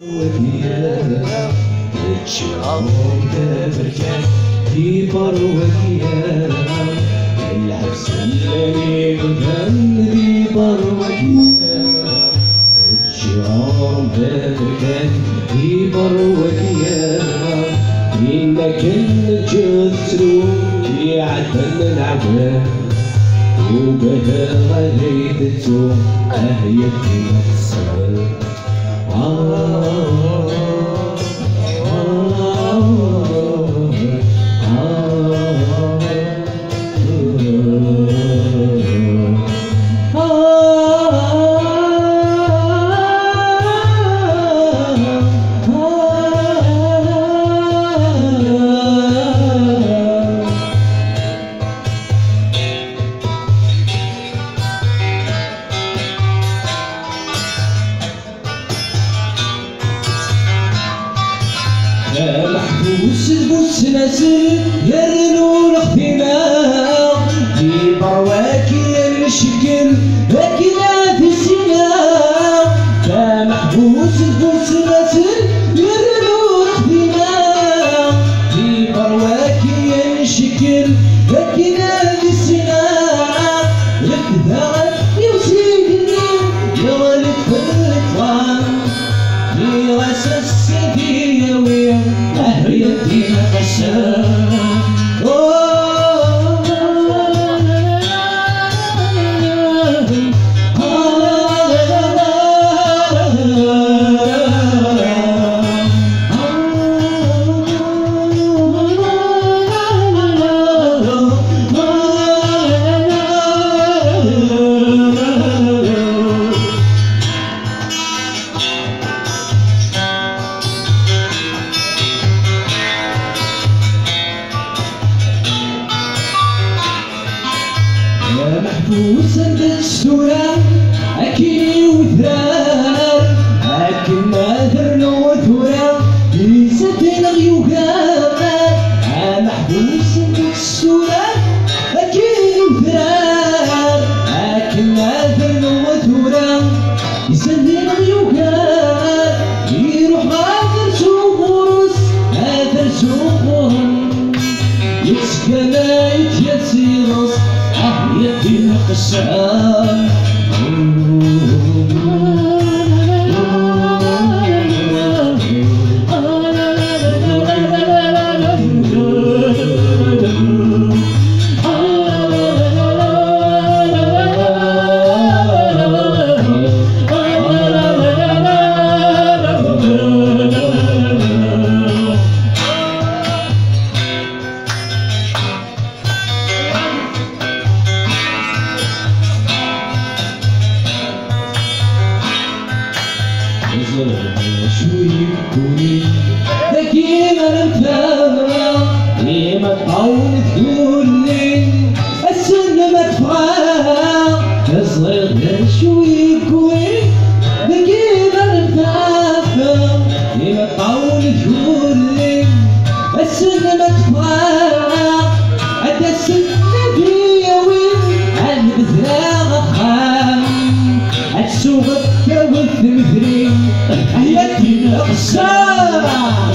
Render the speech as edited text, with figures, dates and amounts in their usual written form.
وكيانا تشعر كبركان كبر وكيانا الحبس اللي قدام كبر وكيانا تشعر كبركان كبر وكيانا إنا كنا جسرو كي عدنا العباد وبدا غريدتو أهيتي نفسها محبوس البوس نازل يرنو لخفينا في برواكي المشكل باكينا في السنة محبوس البوس نازل يرنو لخفينا في برواكي المشكل باكينا في السنة الكذاب يوسيدني يا ولد فلتوان في غسل السفيه ويا أهيتي نقشان محبوس الدستورة أكيني وثرار أكن ناثر وثورة لسفين غيوكار محبوس الدستورة أكيني وثرار أكن ناثر وثورة لسفين غيوكار يروح غادر سوق ورس هذا سوق يتسكنا يتيسيرس أهيتي نقشان شو يكوني دقيقة نتفاهم ديما تعاون تقولي السنة ما تفهم صغير شو يكوني دقيقة نتفاهم ديما تعاون تقولي السنة ما تفهم عدا السنة فيا وين عاد بزراغ خام السوق كوث مثلي أهيتي نقصان